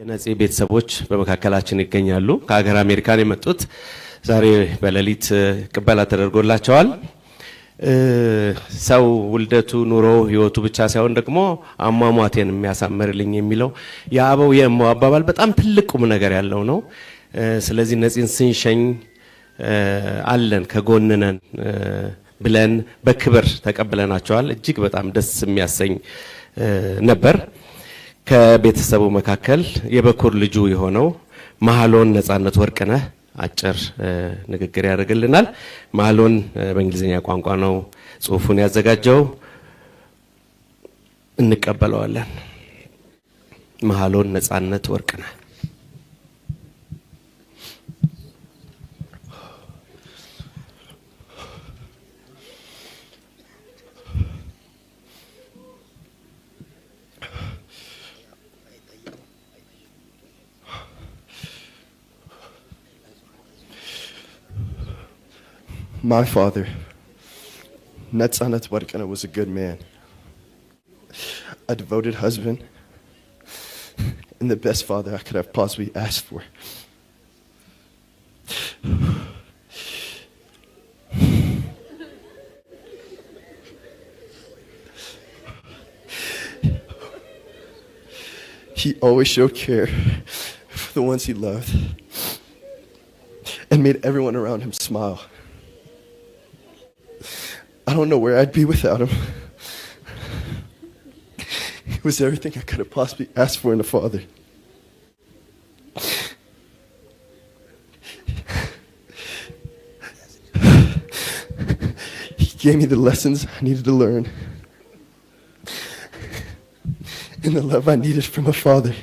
የነጽ ቤተሰቦች በመካከላችን ይገኛሉ። ከሀገር አሜሪካን የመጡት ዛሬ በሌሊት ቅበላ ተደርጎላቸዋል። ሰው ውልደቱ ኑሮ ህይወቱ ብቻ ሳይሆን ደግሞ አሟሟቴን የሚያሳምርልኝ የሚለው የአበው የእማው አባባል በጣም ትልቁም ነገር ያለው ነው። ስለዚህ ነጽን ስንሸኝ አለን ከጎንነን ብለን በክብር ተቀበለናቸዋል። እጅግ በጣም ደስ የሚያሰኝ ነበር። ከቤተሰቡ መካከል የበኩር ልጁ የሆነው መሐሎን ነጻነት ወርቅነህ አጭር ንግግር ያደርግልናል። መሐሎን በእንግሊዝኛ ቋንቋ ነው ጽሁፉን ያዘጋጀው። እንቀበለዋለን። መሐሎን ነጻነት ወርቅነህ My father, Natsanet Warkana, was a good man, a devoted husband, and the best father I could have possibly asked for. He always showed care for the ones he loved and made everyone around him smile. I don't know where I'd be without him. He was everything I could have possibly asked for in a father. He gave me the lessons I needed to learn and the love I needed from a father.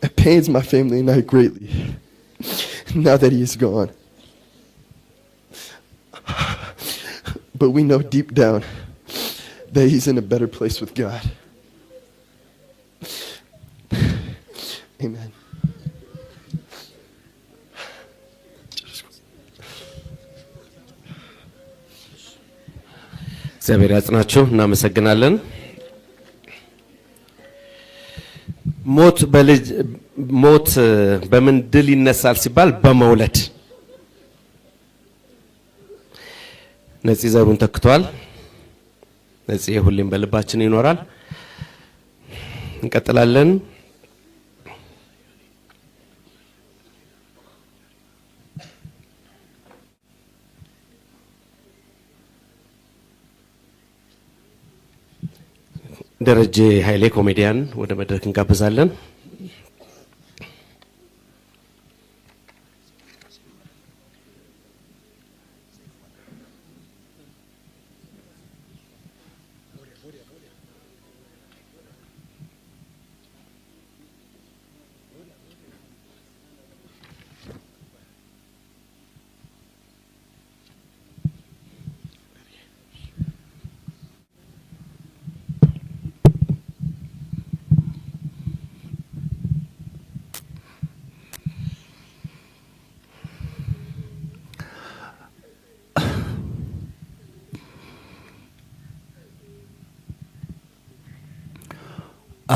It pains my family and I greatly now that he is gone. But we know deep down that he's in a better place with God. Amen. እግዚአብሔር ያጽናችሁ። እናመሰግናለን። ሞት በምን ድል ይነሳል ሲባል በመውለድ ነጽ ዘሩን ተክቷል። ነጽ ሁሌም በልባችን ይኖራል። እንቀጥላለን። ደረጀ ኃይሌ ኮሜዲያን ወደ መድረክ እንጋብዛለን።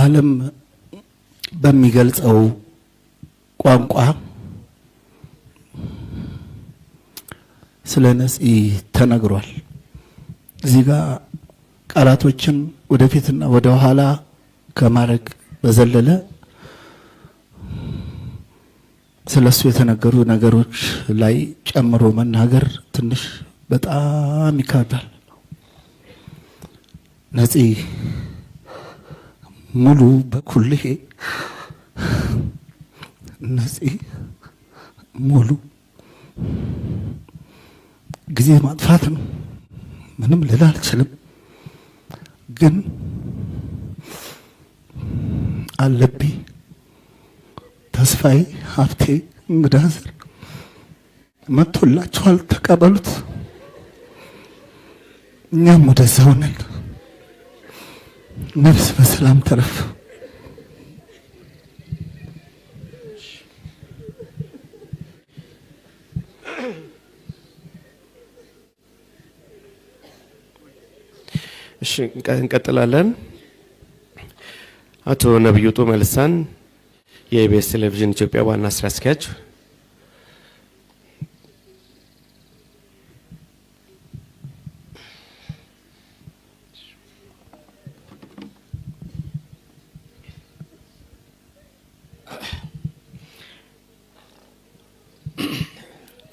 ዓለም በሚገልጸው ቋንቋ ስለ ነጽ ተነግሯል። እዚህ ጋር ቃላቶችን ወደፊትና ወደ ኋላ ከማድረግ በዘለለ ስለሱ የተነገሩ ነገሮች ላይ ጨምሮ መናገር ትንሽ በጣም ይካብዳል። ነጽ ሙሉ በኩልህ ነጽ ሙሉ ጊዜ ማጥፋት ነው። ምንም ልል አልችልም። ግን አለብኝ ተስፋዬ ሀብቴ እንግዳዘር መጥቶላችኋል፣ ተቀበሉት። እኛም ወደዛው ነን። ነፍስ በሰላም ተረፍ። እሺ እንቀጥላለን። አቶ ነብዩ ጡመ ልሳን የኢቢኤስ ቴሌቪዥን ኢትዮጵያ ዋና ስራ አስኪያጅ።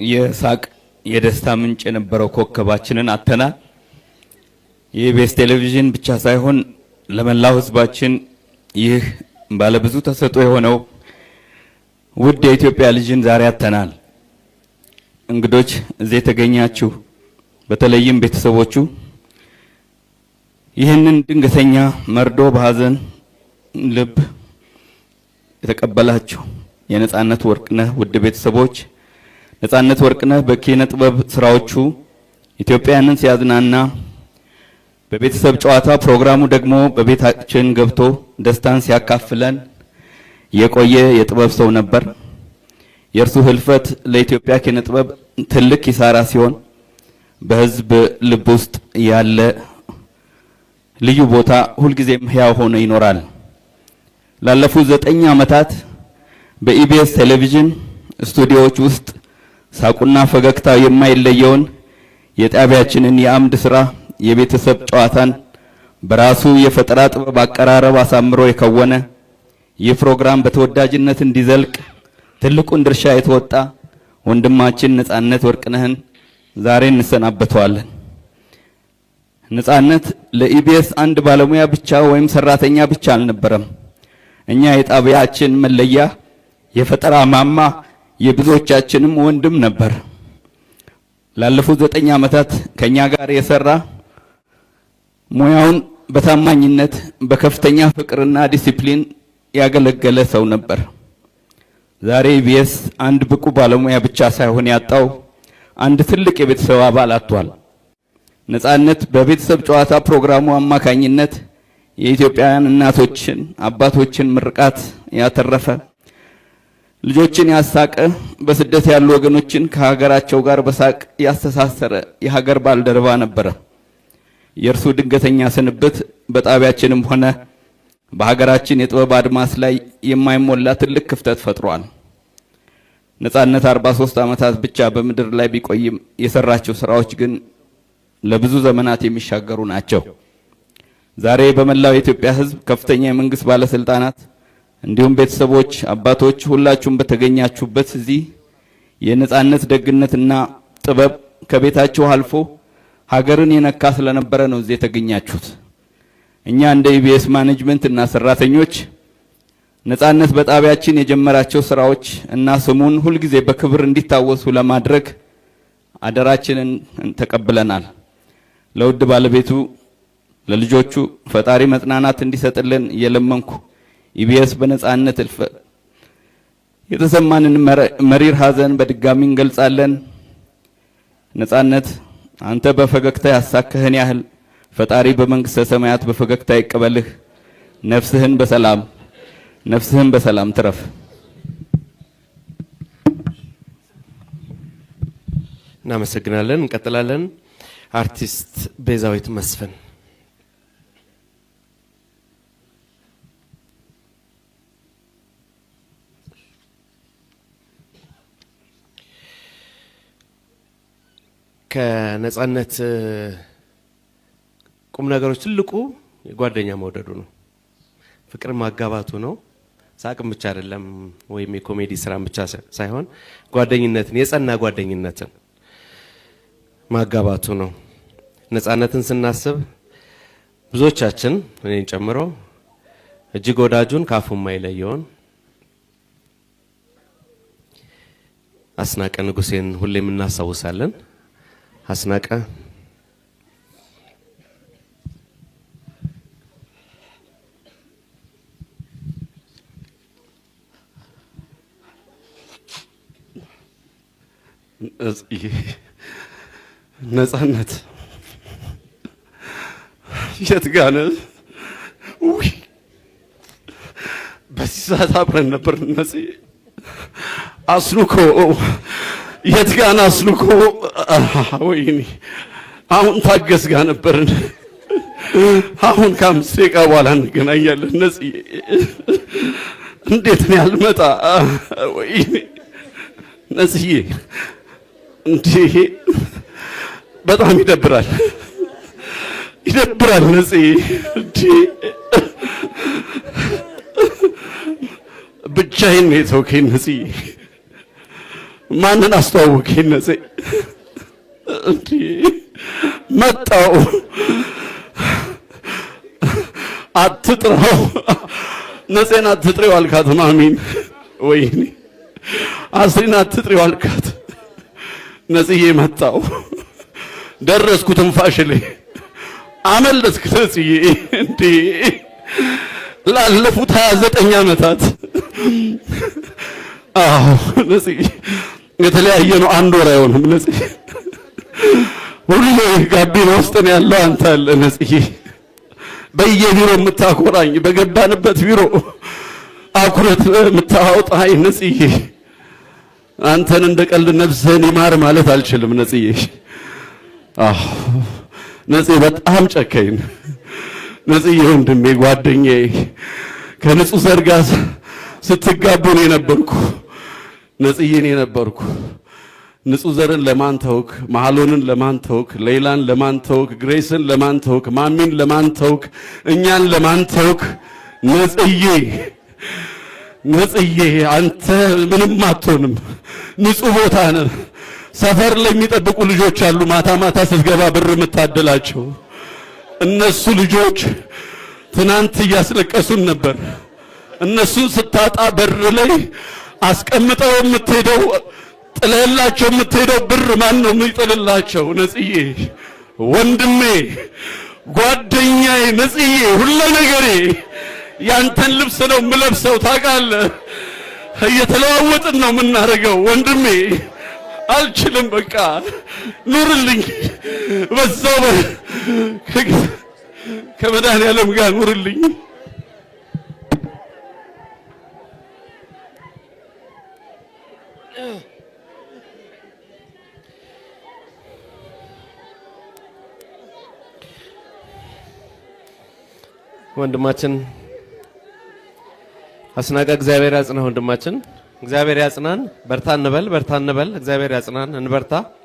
የሳቅ የደስታ ምንጭ የነበረው ኮከባችንን አተናል። የኢቢኤስ ቴሌቪዥን ብቻ ሳይሆን ለመላው ህዝባችን ይህ ባለብዙ ተሰጥኦ የሆነው ውድ የኢትዮጵያ ልጅን ዛሬ አተናል። እንግዶች እዚህ የተገኛችሁ በተለይም ቤተሰቦቹ ይህንን ድንገተኛ መርዶ በሐዘን ልብ የተቀበላችሁ የነጻነት ወርቅነህ ውድ ቤተሰቦች፣ ነጻነት ወርቅነህ በኪነ ጥበብ ስራዎቹ ኢትዮጵያውያንን ሲያዝናና በቤተሰብ ጨዋታ ፕሮግራሙ ደግሞ በቤታችን ገብቶ ደስታን ሲያካፍለን የቆየ የጥበብ ሰው ነበር። የእርሱ ህልፈት ለኢትዮጵያ ኪነ ጥበብ ትልቅ ኪሳራ ሲሆን በህዝብ ልብ ውስጥ ያለ ልዩ ቦታ ሁልጊዜም ሕያው ሆኖ ይኖራል። ላለፉት 9 ዓመታት በኢቢኤስ ቴሌቪዥን ስቱዲዮዎች ውስጥ ሳቁና ፈገግታ የማይለየውን የጣቢያችንን የአምድ ስራ የቤተሰብ ጨዋታን በራሱ የፈጠራ ጥበብ አቀራረብ አሳምሮ የከወነ ይህ ፕሮግራም በተወዳጅነት እንዲዘልቅ ትልቁን ድርሻ የተወጣ ወንድማችን ነጻነት ወርቅነህን ዛሬ እንሰናበተዋለን። ነጻነት ለኢቢኤስ አንድ ባለሙያ ብቻ ወይም ሰራተኛ ብቻ አልነበረም። እኛ የጣቢያችን መለያ፣ የፈጠራ ማማ፣ የብዙዎቻችንም ወንድም ነበር። ላለፉት 9 ዓመታት ከኛ ጋር የሰራ ሙያውን በታማኝነት በከፍተኛ ፍቅርና ዲሲፕሊን ያገለገለ ሰው ነበር። ዛሬ ኢቢኤስ አንድ ብቁ ባለሙያ ብቻ ሳይሆን ያጣው አንድ ትልቅ የቤተሰብ አባል አጥቷል። ነጻነት በቤተሰብ ጨዋታ ፕሮግራሙ አማካኝነት የኢትዮጵያውያን እናቶችን አባቶችን ምርቃት ያተረፈ፣ ልጆችን ያሳቀ፣ በስደት ያሉ ወገኖችን ከሀገራቸው ጋር በሳቅ ያስተሳሰረ የሀገር ባልደረባ ነበረ። የእርሱ ድንገተኛ ስንብት በጣቢያችንም ሆነ በሀገራችን የጥበብ አድማስ ላይ የማይሞላ ትልቅ ክፍተት ፈጥሯል። ነጻነት 43 ዓመታት ብቻ በምድር ላይ ቢቆይም የሰራቸው ስራዎች ግን ለብዙ ዘመናት የሚሻገሩ ናቸው። ዛሬ በመላው የኢትዮጵያ ሕዝብ ከፍተኛ የመንግስት ባለስልጣናት እንዲሁም ቤተሰቦች፣ አባቶች ሁላችሁም በተገኛችሁበት እዚህ የነጻነት ደግነትና ጥበብ ከቤታችሁ አልፎ ሀገርን የነካ ስለነበረ ነው እዚህ የተገኛችሁት። እኛ እንደ ኢቢኤስ ማኔጅመንት እና ሰራተኞች ነጻነት በጣቢያችን የጀመራቸው ስራዎች እና ስሙን ሁልጊዜ በክብር እንዲታወሱ ለማድረግ አደራችንን ተቀብለናል። ለውድ ባለቤቱ ለልጆቹ ፈጣሪ መጽናናት እንዲሰጥልን እየለመንኩ ኢቢኤስ በነጻነት ህልፈት የተሰማንን መሪር ሐዘን በድጋሚ እንገልጻለን። ነጻነት አንተ በፈገግታ ያሳከህን ያህል ፈጣሪ በመንግስተ ሰማያት በፈገግታ ይቀበልህ። ነፍስህን በሰላም ትረፍ። እናመሰግናለን። እንቀጥላለን። አርቲስት ቤዛዊት መስፍን። ከነጻነት ቁም ነገሮች ትልቁ የጓደኛ መውደዱ ነው። ፍቅር ማጋባቱ ነው። ሳቅም ብቻ አይደለም፣ ወይም የኮሜዲ ስራም ብቻ ሳይሆን ጓደኝነትን፣ የጸና ጓደኝነትን ማጋባቱ ነው። ነጻነትን ስናስብ ብዙዎቻችን እኔን ጨምሮ እጅግ ወዳጁን ካፉ የማይለየውን አስናቀ ንጉሴን ሁሌም እናስታውሳለን። አስናቀ ነጻነት የት ጋር ነህ? በዚህ ሰዓት አብረን ነበር። ነጽ አስሉኮ የት ጋር ነህ? አስሉኮ ወይኔ አሁን ታገስ ጋር ነበርን። አሁን ከ5 ደቂቃ በኋላ እንገናኛለን። ነጽዬ እንዴት ነው ያልመጣ? ወይ ነጽዬ እንዴ በጣም ይደብራል፣ ይደብራል ነጽዬ እንዴ ብቻዬን ነው የተውከኝ ነጽዬ። ማንን አስተዋወቀኝ ነጽዬ? እንዴ መጣው አትጥራው ነጽን አትጥሪው አልካት ማሚን። ወይኔ አስሪን አትጥሪው አልካት። ነጽዬ መጣው ደረስኩ ትንፋሽ ላይ አመለጥክ ነጽዬ። እንዴ ላለፉት 29 ዓመታት አዎ ነጽዬ የተለያየ ነው። 1 ወር አይሆንም ነጽዬ። ሁሌ ጋቢና ውስጥ ነው ያለው አንተ አለ ነጽዬ። በየቢሮ የምታኮራኝ በገባንበት ቢሮ አኩረት የምታወጣኝ ነጽዬ። አንተን እንደ ቀልድ ነፍስህን ይማር ማለት አልችልም ነጽዬ። አዎ ነጽዬ በጣም ጨከኝ ነጽዬ። ወንድሜ ጓደኛዬ ከንጹህ ዘር ጋር ስትጋቡ ነው የነበርኩ ነጽዬ ነው የነበርኩ። ንጹህ ዘርን ለማን ተውክ? መሐሎንን ለማን ተውክ? ሌላን ለማን ተውክ? ግሬስን ለማን ተውክ? ማሚን ለማን ተውክ? እኛን ለማን ተውክ? ነጽዬ ነጽዬ አንተ ምንም አትሆንም። ንጹህ ቦታ ነህ። ሰፈር ላይ የሚጠብቁ ልጆች አሉ። ማታ ማታ ስትገባ ብር የምታደላቸው እነሱ ልጆች ትናንት እያስለቀሱን ነበር። እነሱን ስታጣ በር ላይ አስቀምጠው የምትሄደው ጥለላቸው የምትሄደው ብር ማን ነው የሚጥልላቸው? ነጽዬ ወንድሜ ጓደኛዬ ነጽዬ ሁሉ ነገሬ ያንተን ልብስ ነው የምለብሰው ታውቃለህ። እየተለዋወጥን ነው የምናደርገው ወንድሜ። አልችልም በቃ ኑርልኝ፣ በዛው ከመድኃኒዓለም ጋር ኑርልኝ። ወንድማችን አስናቀ እግዚአብሔር ያጽናህ። ወንድማችን እግዚአብሔር ያጽናን። በርታ እንበል፣ በርታ እንበል። እግዚአብሔር ያጽናን፣ እንበርታ።